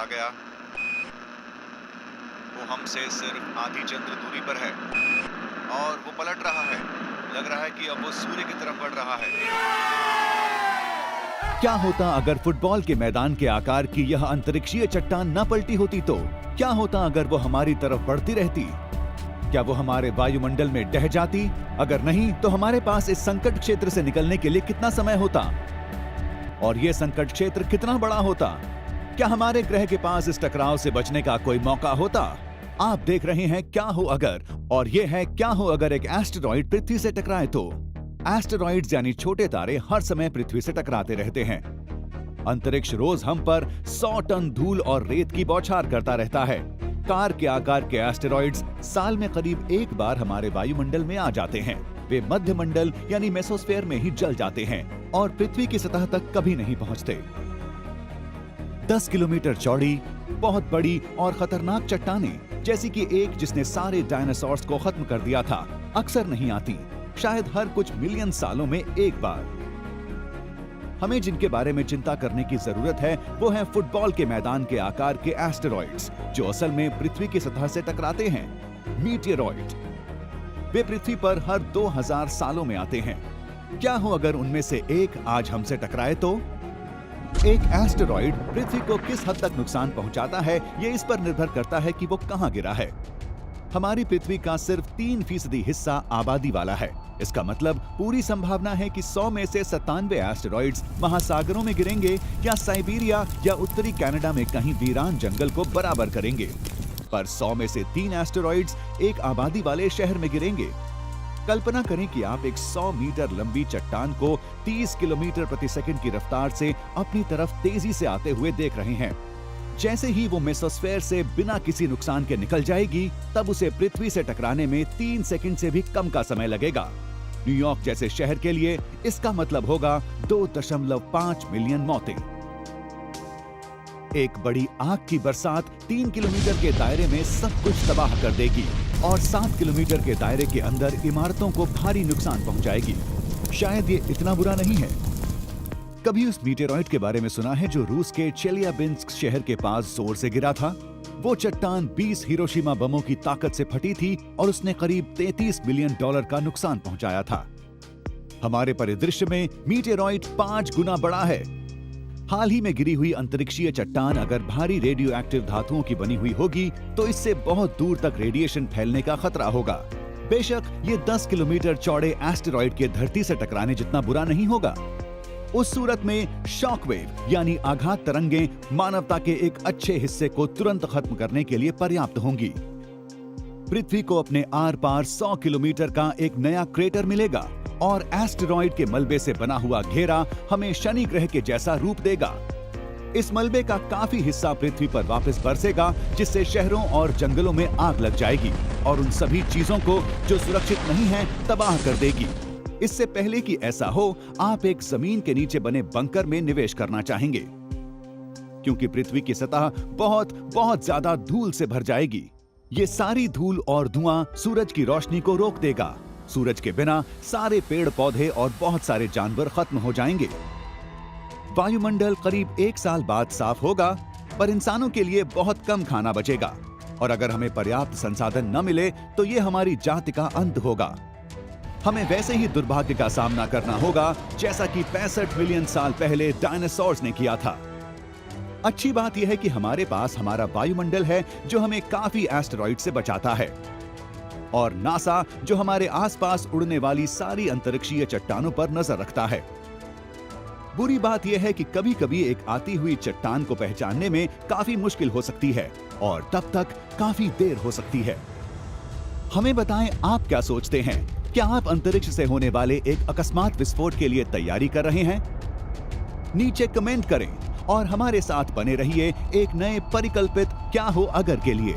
गया। वो हमसे सिर्फ आधी चंद्र दूरी पर है और वो पलट रहा है। लग रहा है कि अब वो सूर्य की तरफ बढ़ रहा है। क्या होता अगर फुटबॉल के मैदान के आकार की यह अंतरिक्षीय चट्टान न पलटी होती तो? क्या होता अगर वो हमारी तरफ बढ़ती रहती? क्या वो हमारे वायुमंडल में ढह जाती? अगर नहीं तो हमारे पास इस संकट क्षेत्र से निकलने के लिए कितना समय होता? और यह संकट क्षेत्र कितना बड़ा होता? क्या हमारे ग्रह के पास इस टकराव से बचने का कोई मौका होता? आप देख रहे हैं क्या हो अगर, और ये है क्या हो अगर एक एस्टेरॉइड पृथ्वी से टकराए तो। एस्टेरॉइड्स यानी छोटे तारे हर समय पृथ्वी से टकराते रहते हैं। अंतरिक्ष रोज हम पर 100 टन धूल और रेत की बौछार करता रहता है। कार के आकार के एस्टेरॉइड्स साल में करीब एक बार हमारे वायुमंडल में आ जाते हैं। वे मध्य मंडल यानी मेसोस्फेयर में ही जल जाते हैं और पृथ्वी की सतह तक कभी नहीं पहुंचते। 10 किलोमीटर चौड़ी, बहुत बड़ी और खतरनाक चट्टानें, जैसी कि एक जिसने सारे डायनासोर्स को खत्म कर दिया था, अक्सर नहीं आती, शायद हर कुछ मिलियन सालों में एक बार। हमें जिनके बारे में चिंता करने की जरूरत है वो है फुटबॉल के मैदान के आकार के एस्टेरॉइड्स, जो असल में पृथ्वी की सतह से टकराते हैं। मीटियोरॉइड। वे पृथ्वी पर हर 2000 सालों में आते हैं। क्या हो अगर उनमें से एक आज हमसे टकराए तो? एक एस्टेरॉइड पृथ्वी को किस हद तक नुकसान पहुंचाता है, ये इस पर निर्भर करता है कि वो कहां गिरा है। हमारी पृथ्वी का सिर्फ 3% हिस्सा आबादी वाला है। इसका मतलब पूरी संभावना है कि 100 में से 97 एस्टेरॉइड्स महासागरों में गिरेंगे या साइबेरिया या उत्तरी कनाडा में कहीं वीरान जंगल को बराबर करेंगे। पर 100 में से 3 एस्टेरॉइड्स एक आबादी वाले शहर में गिरेंगे। कल्पना करें कि आप एक 100 मीटर लंबी चट्टान को 30 किलोमीटर प्रति सेकंड की रफ्तार से अपनी तरफ तेजी से आते हुए देख रहे हैं। जैसे ही वो मेसोस्फेयर से बिना किसी नुकसान के निकल जाएगी, तब उसे पृथ्वी से टकराने में 3 सेकंड से भी कम का समय लगेगा। न्यूयॉर्क जैसे शहर के लिए इसका मतलब होगा 2.5 मिलियन मौतें। एक बड़ी आग की बरसात 3 किलोमीटर के दायरे में सब कुछ तबाह कर देगी और 7 किलोमीटर के दायरे के अंदर इमारतों को भारी नुकसान पहुंचाएगी। शायद ये इतना बुरा नहीं है। कभी उस मीटेरॉइड के बारे में सुना है जो रूस के चेलियाबिंस्क शहर के पास जोर से गिरा था? वो चट्टान 20 हिरोशिमा बमों की ताकत से फटी थी और उसने करीब $33 बिलियन का नुकसान पहुंचाया था। हमारे परिदृश्य में मीटेरॉइड 5 गुना बड़ा है। हाल ही में गिरी हुई अंतरिक्षीय चट्टान अगर भारी रेडियो एक्टिव धातुओं की बनी हुई होगी तो इससे बहुत दूर तक रेडिएशन फैलने का खतरा होगा। बेशक ये 10 किलोमीटर चौड़े एस्टेरॉइड के धरती से टकराने जितना बुरा नहीं होगा। उस सूरत में शॉकवेव यानी आघात तरंगें मानवता के एक अच्छे हिस्से को तुरंत खत्म करने के लिए पर्याप्त होंगी। पृथ्वी को अपने आर पार 100 किलोमीटर का एक नया क्रेटर मिलेगा और एस्टेरॉइड के मलबे से बना हुआ घेरा हमें शनि ग्रह के जैसा रूप देगा। इस मलबे का काफी हिस्सा पृथ्वी पर वापस बरसेगा, जिससे शहरों और जंगलों में आग लग जाएगी और उन सभी चीजों को जो सुरक्षित नहीं है तबाह कर देगी। इससे पहले कि ऐसा हो, आप एक जमीन के नीचे बने बंकर में निवेश करना चाहेंगे, क्योंकि पृथ्वी की सतह बहुत बहुत ज्यादा धूल से भर जाएगी। ये सारी धूल और धुआं सूरज की रोशनी को रोक देगा। सूरज के बिना सारे पेड़ पौधे और बहुत सारे जानवर खत्म हो जाएंगे। वायुमंडल करीब 1 साल बाद साफ होगा, पर इंसानों के लिए बहुत कम खाना बचेगा और अगर हमें पर्याप्त संसाधन न मिले तो ये हमारी जाति का अंत होगा। हमें वैसे ही दुर्भाग्य का सामना करना होगा जैसा कि 65 मिलियन साल पहले डायनासोर्स ने किया था। अच्छी बात यह है कि हमारे पास हमारा वायुमंडल है जो हमें काफी एस्टेरॉइड से बचाता है, और नासा जो हमारे आसपास उड़ने वाली सारी अंतरिक्षीय चट्टानों पर नजर रखता है। बुरी बात यह है कि कभी-कभी एक आती हुई चट्टान को पहचानने में काफी मुश्किल हो सकती है और तब तक काफी देर हो सकती है। हमें बताएं, आप क्या सोचते हैं? क्या आप अंतरिक्ष से होने वाले एक अकस्मात विस्फोट के लिए तैयारी कर रहे हैं? नीचे कमेंट करें और हमारे साथ बने रहिए एक नए परिकल्पित क्या हो अगर के लिए।